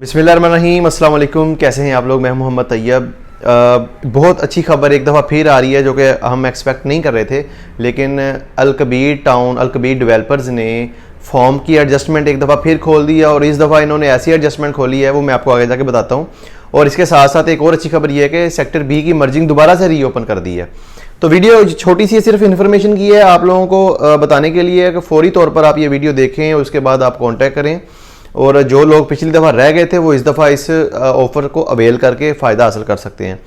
बिस्मिल्लाहिर्रहमानिर्रहीम, अस्सलाम वालेकुम। कैसे हैं आप लोग? मैं मोहम्मद तैयब। बहुत अच्छी खबर एक दफ़ा फिर आ रही है जो कि हम एक्सपेक्ट नहीं कर रहे थे, लेकिन अल-कबीर डेवलपर्स ने फॉर्म की एडजस्टमेंट एक दफ़ा फिर खोल दी है और इस दफ़ा इन्होंने ऐसी एडजस्टमेंट खोली है वो मैं आपको आगे जाके बताता हूँ। और इसके साथ साथ एक और अच्छी खबर ये है कि सेक्टर बी की मर्जिंग दोबारा से रीओपन कर दी है। तो वीडियो छोटी सी सिर्फ इन्फॉर्मेशन की है आप लोगों को बताने के लिए कि फौरी तौर पर आप ये वीडियो देखें, उसके बाद आप कॉन्टैक्ट करें और जो लोग पिछली दफ़ा रह गए थे वो इस दफ़ा इस ऑफ़र को अवेल करके फ़ायदा हासिल कर सकते हैं।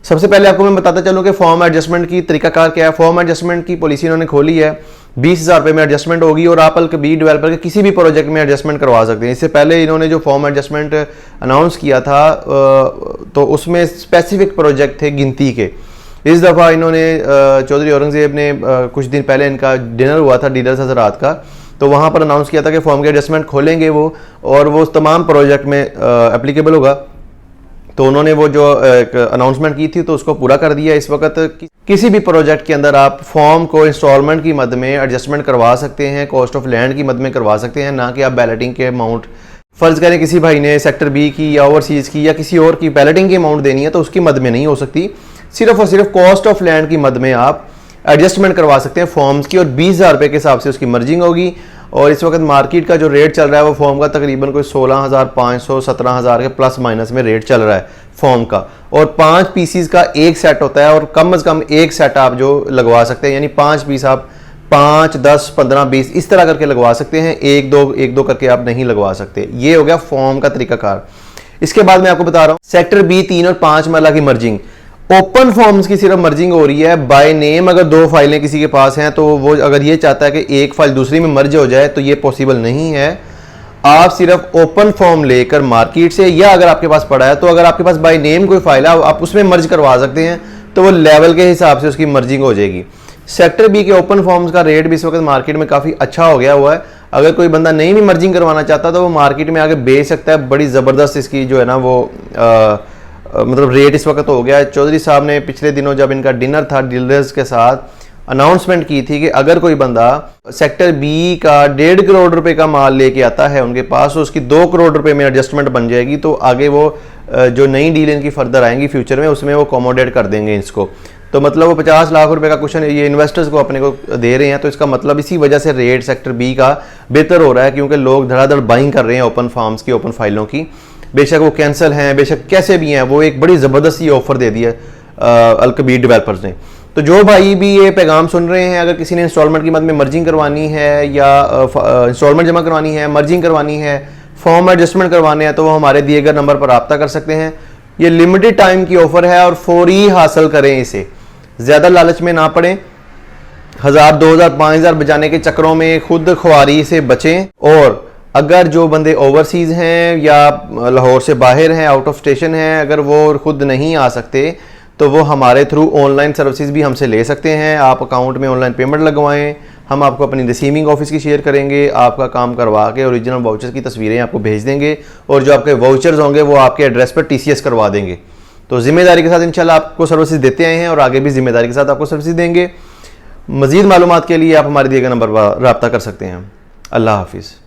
सबसे पहले आपको मैं बताता चलूँ कि फॉर्म एडजस्टमेंट की तरीकाकार क्या है। फॉर्म एडजस्टमेंट की पॉलिसी इन्होंने खोली है, 20,000 रुपये में एडजस्टमेंट होगी और आप अल-कबीर डेवलपर के किसी भी प्रोजेक्ट में एडजस्टमेंट करवा सकते हैं। इससे पहले इन्होंने जो फॉर्म एडजस्टमेंट अनाउंस किया था तो उसमें स्पेसिफिक प्रोजेक्ट थे गिनती के। इस दफ़ा इन्होंने चौधरी औरंगज़ेब ने कुछ दिन पहले इनका डिनर हुआ था डीलर्स हज़रात का, तो वहाँ पर अनाउंस किया था कि फॉर्म के एडजस्टमेंट खोलेंगे वो और वो तमाम प्रोजेक्ट में एप्लीकेबल होगा। तो उन्होंने वो जो एक अनाउंसमेंट की थी तो उसको पूरा कर दिया। इस वक्त किसी भी प्रोजेक्ट के अंदर आप फॉर्म को इंस्टॉलमेंट की मद में एडजस्टमेंट करवा सकते हैं, कॉस्ट ऑफ लैंड की मद में करवा सकते हैं, ना कि आप बैलेटिंग के अमाउंट। फ़र्ज़ करें किसी भाई ने सेक्टर बी की या ओवरसीज़ की या किसी और की बैलेटिंग की अमाउंट देनी है तो उसकी मद में नहीं हो सकती, सिर्फ और सिर्फ कॉस्ट ऑफ लैंड की मद में आप एडजस्टमेंट करवा सकते हैं फॉर्म्स की और 20,000 रुपये के हिसाब से उसकी मर्जिंग होगी। और इस वक्त मार्केट का जो रेट चल रहा है वो फॉर्म का तकरीबन कोई 16,500 17,000 के प्लस माइनस में रेट चल रहा है फॉर्म का। और 5 पीसीज का एक सेट होता है और कम से कम एक सेट आप जो लगवा सकते हैं, यानी 5 पीस आप 5, 10, 15, 20 इस तरह करके लगवा सकते हैं, एक दो करके आप नहीं लगवा सकते। ये हो गया फॉर्म का तरीकाकार। इसके बाद मैं आपको बता रहा हूँ सेक्टर बी 3 और 5 मरला की मर्जिंग। ओपन फॉर्म्स की सिर्फ मर्जिंग हो रही है बाय नेम। अगर 2 फाइलें किसी के पास हैं तो वो अगर ये चाहता है कि एक फाइल दूसरी में मर्ज हो जाए तो ये पॉसिबल नहीं है। आप सिर्फ ओपन फॉर्म लेकर मार्केट से, या अगर आपके पास पड़ा है तो अगर आपके पास बाय नेम कोई फाइल है आप उसमें मर्ज करवा सकते हैं, तो वो लेवल के हिसाब से उसकी मर्जिंग हो जाएगी। सेक्टर बी के ओपन फॉर्म्स का रेट भी इस वक्त मार्केट में काफ़ी अच्छा हो गया हुआ है। अगर कोई बंदा नहीं भी मर्जिंग करवाना चाहता तो वो मार्केट में आगे बेच सकता है। बड़ी ज़बरदस्त इसकी जो है ना वो मतलब रेट इस वक्त हो गया है। चौधरी साहब ने पिछले दिनों जब इनका डिनर था डीलर्स के साथ, अनाउंसमेंट की थी कि अगर कोई बंदा सेक्टर बी का 1.5 करोड़ रुपए का माल लेके आता है उनके पास, तो उसकी 2 करोड़ रुपए में एडजस्टमेंट बन जाएगी। तो आगे वो जो नई डील इनकी फर्दर आएंगी फ्यूचर में उसमें वो अकोमोडेट कर देंगे इसको। तो मतलब वो 50 लाख रुपए का क्वेश्चन ये इन्वेस्टर्स को अपने को दे रहे हैं। तो इसका मतलब इसी वजह से रेट सेक्टर बी का बेहतर हो रहा है, क्योंकि लोग धड़ाधड़ बाइंग कर रहे हैं ओपन फार्म्स की, ओपन फाइलों की। बेशक वो कैंसिल हैं, बेशक कैसे भी हैं, वो एक बड़ी ज़बरदस्त ऑफर दे दी है अल-कबीर डेवलपर्स ने। तो जो भाई भी ये पैगाम सुन रहे हैं, अगर किसी ने इंस्टॉलमेंट की मद में मर्जिंग करवानी है या इंस्टॉलमेंट जमा करवानी है, मर्जिंग करवानी है, फॉर्म एडजस्टमेंट करवाने हैं, तो वो हमारे दिए गए नंबर पर रब्ता कर सकते हैं। ये लिमिटेड टाइम की ऑफर है और फौरी हासिल करें इसे, ज़्यादा लालच में ना पड़ें। 1000, 2000, 5000 बचाने के चक्करों में खुद ख्वारी से बचें। और अगर जो बंदे ओवरसीज़ हैं या लाहौर से बाहर हैं, आउट ऑफ स्टेशन हैं, अगर वो खुद नहीं आ सकते तो वो हमारे थ्रू ऑनलाइन सर्विसेज भी हमसे ले सकते हैं। आप अकाउंट में ऑनलाइन पेमेंट लगवाएं, हम आपको अपनी रिसीविंग ऑफिस की शेयर करेंगे, आपका काम करवा के ओरिजिनल वाउचर्स की तस्वीरें आपको भेज देंगे और जो आपके वाउचर्स होंगे वो आपके एड्रेस पर TCS करवा देंगे। तो जिम्मेदारी के साथ इंशाल्लाह आपको सर्विसेज देते आए हैं और आगे भी जिम्मेदारी के साथ आपको सर्विसेज देंगे। मज़ीद मालूमात के लिए आप हमारे दिए गए नंबर पर रब्ता कर सकते हैं। अल्लाह हाफिज़।